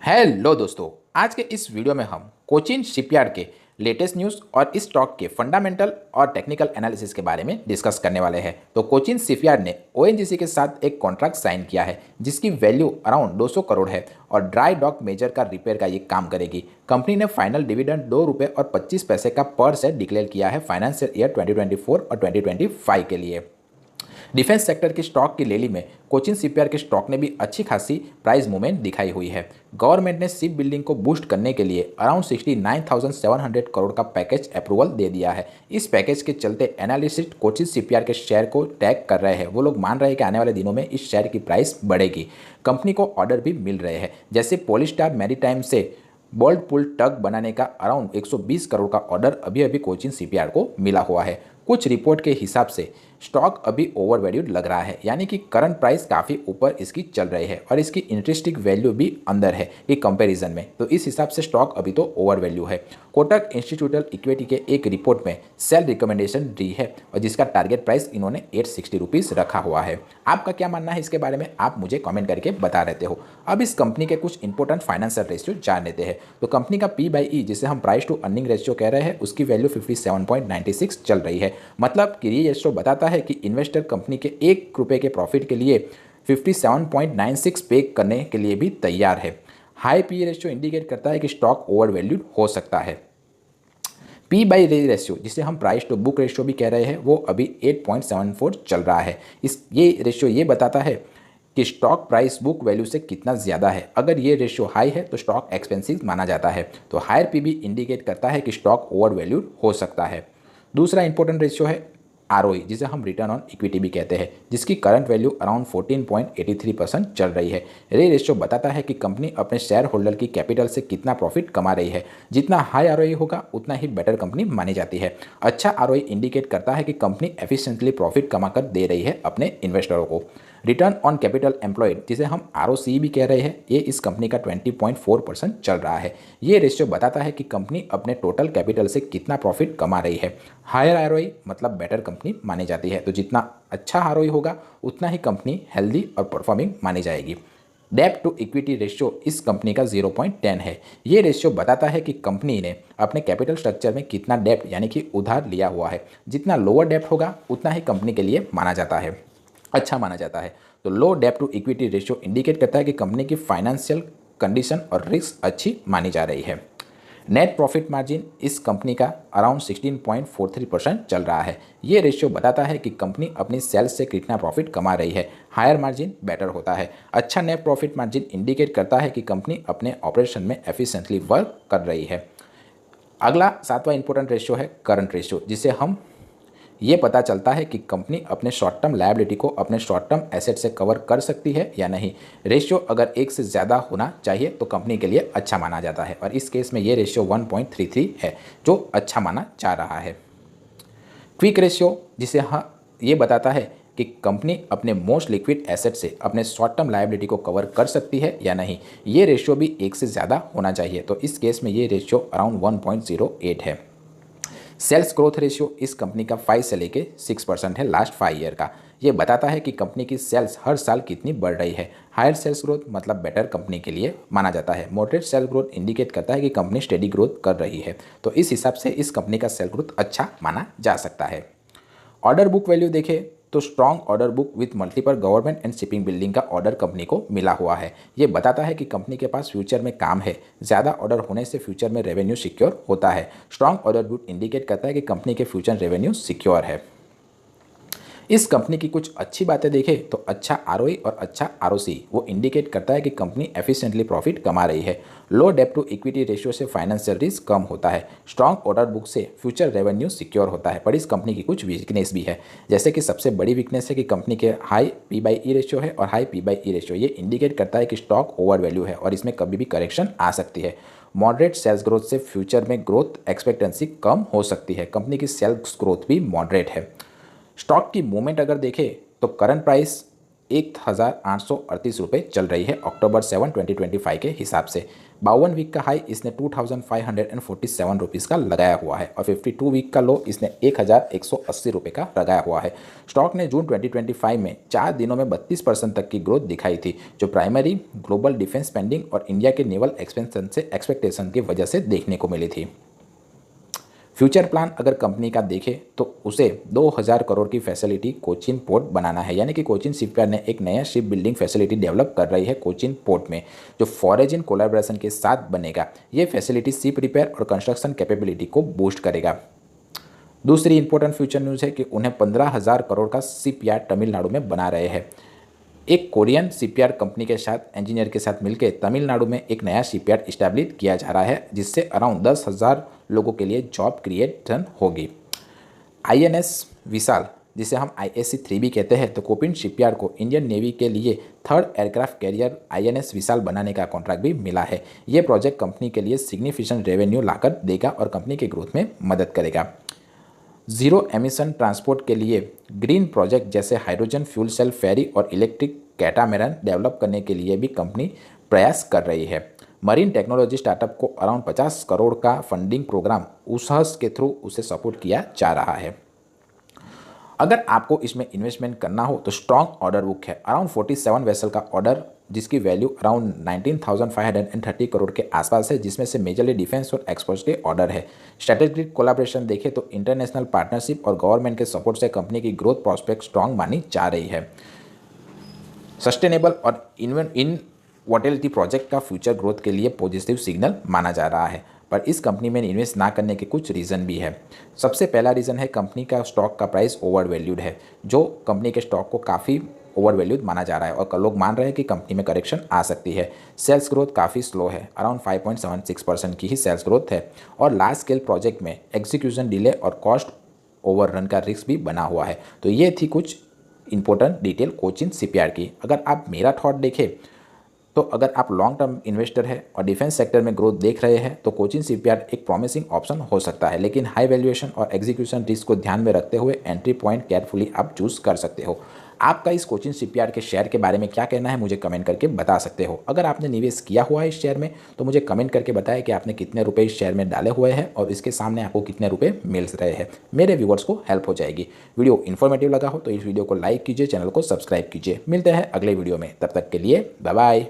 Hello दोस्तों, आज के इस वीडियो में हम कोचिन शिपयार्ड के लेटेस्ट न्यूज़ और इस स्टॉक के फंडामेंटल और टेक्निकल एनालिसिस के बारे में डिस्कस करने वाले हैं। तो कोचिन शिपयार्ड ने ओएनजीसी के साथ एक कॉन्ट्रैक्ट साइन किया है जिसकी वैल्यू अराउंड 200 करोड़ है और ड्राई डॉक मेजर का रिपेयर का ये काम करेगी। कंपनी ने फाइनल डिविडेंड 2 रुपये और 25 पैसे का पर शेयर डिक्लेयर किया है फाइनेंशियल ईयर 2024 और 2025 के लिए। डिफेंस सेक्टर के स्टॉक की रैली में कोचिन शिपयार्ड के स्टॉक ने भी अच्छी खासी प्राइस मूवमेंट दिखाई हुई है। गवर्नमेंट ने शिप बिल्डिंग को बूस्ट करने के लिए अराउंड 69,700 करोड़ का पैकेज अप्रूवल दे दिया है। इस पैकेज के चलते एनालिस्ट कोचिन शिपयार्ड के शेयर को टैग कर रहे हैं। वो लोग मान रहे हैं कि आने वाले दिनों में इस शेयर की प्राइस बढ़ेगी। कंपनी को ऑर्डर भी मिल रहे हैं, जैसे पोलिस्टार मैरीटाइम से बोल्ट पुल टग बनाने का अराउंड 120 करोड़ का ऑर्डर अभी अभी कोचिन शिपयार्ड को मिला हुआ है। कुछ रिपोर्ट के हिसाब से स्टॉक अभी ओवर वैल्यूड लग रहा है, यानी कि करंट प्राइस काफ़ी ऊपर इसकी चल रही है और इसकी इंटरेस्टिंग वैल्यू भी अंदर है कि कंपैरिजन में, तो इस हिसाब से स्टॉक अभी तो ओवर वैल्यू है। कोटक इंस्टीट्यूशनल इक्विटी के एक रिपोर्ट में सेल रिकमेंडेशन दी है और जिसका टारगेट प्राइस इन्होंने 860 रुपीज़ रखा हुआ है। आपका क्या मानना है इसके बारे में, आप मुझे कमेंट करके बता रहते हो। अब इस कंपनी के कुछ इंपॉर्टेंट फाइनेंशियल रेशियो जान लेते हैं। तो कंपनी का P/E जिसे हम प्राइस टू अर्निंग रेशियो कह रहे हैं, उसकी वैल्यू 57.96 चल रही है। मतलब कि ये रेशियो बताता है कि इन्वेस्टर कंपनी के 1 रुपये के प्रॉफिट के लिए 57.96 पे करने के लिए भी तैयार है। हाई पी रेशियो इंडिकेट करता है कि स्टॉक ओवर वैल्यूड हो सकता है। P/E रेशियो जिसे हम प्राइस टू बुक रेशियो भी कह रहे हैं, वो अभी 8.74 चल रहा है। ये रेशियो ये बताता है कि स्टॉक प्राइस बुक वैल्यू से कितना ज़्यादा है। अगर ये रेशियो हाई है तो स्टॉक एक्सपेंसिव माना जाता है। तो हायर पी इंडिकेट करता है कि स्टॉक ओवर वैल्यूड हो सकता है। दूसरा इंपॉर्टेंट रेशियो है ROE जिसे हम रिटर्न ऑन इक्विटी भी कहते हैं, जिसकी करंट वैल्यू अराउंड 14.83% चल रही है। ये रेशियो बताता है कि कंपनी अपने शेयर होल्डर की कैपिटल से कितना प्रॉफिट कमा रही है। जितना हाई ROE होगा उतना ही बेटर कंपनी मानी जाती है। अच्छा ROE इंडिकेट करता है कि कंपनी एफिशिएंटली प्रॉफिट कमा कर दे रही है अपने इन्वेस्टरों को। रिटर्न ऑन कैपिटल एम्प्लॉयड जिसे हम ROCE भी कह रहे हैं, ये इस कंपनी का 20.4% चल रहा है। ये रेशियो बताता है कि कंपनी अपने टोटल कैपिटल से कितना प्रॉफिट कमा रही है। हायर ROE मतलब बेटर कंपनी मानी जाती है। तो जितना अच्छा ROE होगा उतना ही कंपनी हेल्दी और परफॉर्मिंग मानी जाएगी। डेब्ट टू इक्विटी रेशियो इस कंपनी का 0.10 है। ये रेशियो बताता है कि कंपनी ने अपने कैपिटल स्ट्रक्चर में कितना डेब्ट यानी कि उधार लिया हुआ है। जितना लोअर डेब्ट होगा उतना ही कंपनी के लिए माना जाता है, अच्छा माना जाता है। तो लो डेब्ट टू इक्विटी रेशियो इंडिकेट करता है कि कंपनी की फाइनेंशियल कंडीशन और रिस्क अच्छी मानी जा रही है। नेट प्रॉफिट मार्जिन इस कंपनी का अराउंड 16.43% चल रहा है। ये रेशियो बताता है कि कंपनी अपनी सेल्स से कितना प्रॉफिट कमा रही है। हायर मार्जिन बेटर होता है। अच्छा नेट प्रॉफिट मार्जिन इंडिकेट करता है कि कंपनी अपने ऑपरेशन में एफिशिएंटली वर्क कर रही है। अगला सातवां इंपॉर्टेंट रेशियो है करंट रेशियो, जिसे हम ये पता चलता है कि कंपनी अपने शॉर्ट टर्म लायबिलिटी को अपने शॉर्ट टर्म एसेट से कवर कर सकती है या नहीं। रेशियो अगर 1 से ज़्यादा होना चाहिए तो कंपनी के लिए अच्छा माना जाता है और इस केस में ये रेशियो 1.33 है, जो अच्छा माना जा रहा है। क्विक रेशियो जिसे ये बताता है कि कंपनी अपने मोस्ट लिक्विड एसेट से अपने शॉर्ट टर्म लायबिलिटी को कवर कर सकती है या नहीं। ये रेशियो भी 1 से ज़्यादा होना चाहिए, तो इस केस में ये रेशियो अराउंड 1.08 है। सेल्स ग्रोथ रेशियो इस कंपनी का 5 से लेके 6% है लास्ट 5 ईयर का। ये बताता है कि कंपनी की सेल्स हर साल कितनी बढ़ रही है। हायर सेल्स ग्रोथ मतलब बेटर कंपनी के लिए माना जाता है। मॉडरेट सेल ग्रोथ इंडिकेट करता है कि कंपनी स्टेडी ग्रोथ कर रही है, तो इस हिसाब से इस कंपनी का सेल ग्रोथ अच्छा माना जा सकता है। ऑर्डर बुक वैल्यू देखें तो strong order book with multiple government and shipping building का ऑर्डर कंपनी को मिला हुआ है। ये बताता है कि कंपनी के पास फ्यूचर में काम है। ज़्यादा ऑर्डर होने से फ्यूचर में रेवेन्यू सिक्योर होता है। स्ट्रॉन्ग ऑर्डर बुक इंडिकेट करता है कि कंपनी के फ्यूचर रेवेन्यू सिक्योर है। इस कंपनी की कुछ अच्छी बातें देखें तो अच्छा ROE और अच्छा ROC वो इंडिकेट करता है कि कंपनी एफिशिएंटली प्रॉफिट कमा रही है। लो डेब्ट टू इक्विटी रेशियो से फाइनेंशियल रिस्क कम होता है। स्ट्रॉन्ग ऑर्डर बुक से फ्यूचर रेवेन्यू सिक्योर होता है। पर इस कंपनी की कुछ वीकनेस भी है, जैसे कि सबसे बड़ी वीकनेस है कि कंपनी के हाई P/E रेशियो है और हाई P/E रेशियो ये इंडिकेट करता है कि स्टॉक ओवर वैल्यू है और इसमें कभी भी करेक्शन आ सकती है। मॉडरेट सेल्स ग्रोथ से फ्यूचर में ग्रोथ एक्सपेक्टेंसी कम हो सकती है। कंपनी की सेल्स ग्रोथ भी मॉडरेट है। स्टॉक की मूवमेंट अगर देखें तो करंट प्राइस 1,838 चल रही है अक्टूबर 7, 2025 के हिसाब से। 52 वीक का हाई इसने 2,547 रुपीज़ का लगाया हुआ है और 52 वीक का लो इसने 1,180 रुपये का लगाया हुआ है। स्टॉक ने जून 2025 में 4 दिनों में 32% तक की ग्रोथ दिखाई थी, जो प्राइमरी ग्लोबल डिफेंस स्पेंडिंग और इंडिया के नेवल एक्सपेंशन से एक्सपेक्टेशन की वजह से देखने को मिली थी। फ्यूचर प्लान अगर कंपनी का देखें तो उसे 2,000 करोड़ की फैसिलिटी कोचीन पोर्ट बनाना है, यानी कि कोचीन शिपयार्ड ने एक नया शिप बिल्डिंग फैसिलिटी डेवलप कर रही है कोचीन पोर्ट में, जो फॉरेजिन कोलैबोरेशन के साथ बनेगा। ये फैसिलिटी शिप रिपेयर और कंस्ट्रक्शन कैपेबिलिटी को बूस्ट करेगा। दूसरी इंपॉर्टेंट फ्यूचर न्यूज़ है कि उन्हें 15,000 करोड़ का शिपयार्ड तमिलनाडु में बना रहे हैं। एक कोरियन शिपयार्ड कंपनी के साथ इंजीनियर के साथ मिलकर तमिलनाडु में एक नया शिपयार्ड इस्टेब्लिश किया जा रहा है, जिससे अराउंड 10,000 लोगों के लिए जॉब क्रिएशन होगी। आईएनएस विशाल, जिसे हम ISC-3 भी कहते हैं, तो कोचिन शिपयार्ड को इंडियन नेवी के लिए 3rd एयरक्राफ्ट कैरियर INS विशाल बनाने का कॉन्ट्रैक्ट भी मिला है। ये प्रोजेक्ट कंपनी के लिए सिग्निफिकेंट रेवेन्यू लाकर देगा और कंपनी के ग्रोथ में मदद करेगा। जीरो एमिशन ट्रांसपोर्ट के लिए ग्रीन प्रोजेक्ट जैसे हाइड्रोजन फ्यूल सेल फेरी और इलेक्ट्रिक कैटामैरन डेवलप करने के लिए भी कंपनी प्रयास कर रही है। मरीन टेक्नोलॉजी स्टार्टअप को अराउंड 50 करोड़ का फंडिंग प्रोग्राम USAHS के थ्रू उसे सपोर्ट किया जा रहा है। अगर आपको इसमें इन्वेस्टमेंट करना हो तो स्ट्रॉन्ग ऑर्डर बुक है, अराउंड 47 वेसल का ऑर्डर, जिसकी वैल्यू अराउंड 19,530 करोड़ के आसपास है, जिसमें से मेजरली डिफेंस और एक्सपोर्ट्स के ऑर्डर है। स्ट्रेटेजिक कोलैबोरेशन देखें तो इंटरनेशनल पार्टनरशिप और गवर्नमेंट के सपोर्ट से कंपनी की ग्रोथ प्रोस्पेक्ट स्ट्रॉन्ग मानी जा रही है। सस्टेनेबल और इनवॉटेलिटी प्रोजेक्ट का फ्यूचर ग्रोथ के लिए पॉजिटिव सिग्नल माना जा रहा है, पर इस कंपनी में इन्वेस्ट ना करने के कुछ रीज़न भी है। सबसे पहला रीज़न है कंपनी का स्टॉक का प्राइस ओवर वैल्यूड है, जो कंपनी के स्टॉक को काफ़ी ओवर वैल्यूड माना जा रहा है और लोग मान रहे हैं कि कंपनी में करेक्शन आ सकती है। सेल्स ग्रोथ काफ़ी स्लो है, अराउंड 5.76% की ही सेल्स ग्रोथ है और लार्ज स्केल प्रोजेक्ट में एग्जीक्यूशन डिले और कॉस्ट ओवररन का रिस्क भी बना हुआ है। तो ये थी कुछ इंपॉर्टेंट डिटेल कोचिन शिपयार्ड की। अगर आप मेरा थॉट देखें तो अगर आप लॉन्ग टर्म इन्वेस्टर है और डिफेंस सेक्टर में ग्रोथ देख रहे हैं तो कोचिन शिपयार्ड एक प्रॉमिसिंग ऑप्शन हो सकता है, लेकिन हाई वैल्यूएशन और एग्जीक्यूशन रिस्क को ध्यान में रखते हुए एंट्री पॉइंट केयरफुली आप चूज कर सकते हो। आपका इस कोचिन शिपयार्ड के शेयर के बारे में क्या कहना है, मुझे कमेंट करके बता सकते हो। अगर आपने निवेश किया हुआ है इस शेयर में तो मुझे कमेंट करके बताएं कि आपने कितने रुपए इस शेयर में डाले हुए हैं और इसके सामने आपको कितने रुपए मिल रहे हैं। मेरे व्यूअर्स को हेल्प हो जाएगी। वीडियो इन्फॉर्मेटिव लगा हो तो इस वीडियो को लाइक कीजिए, चैनल को सब्सक्राइब कीजिए। मिलते हैं अगले वीडियो में, तब तक के लिए बाय बाय।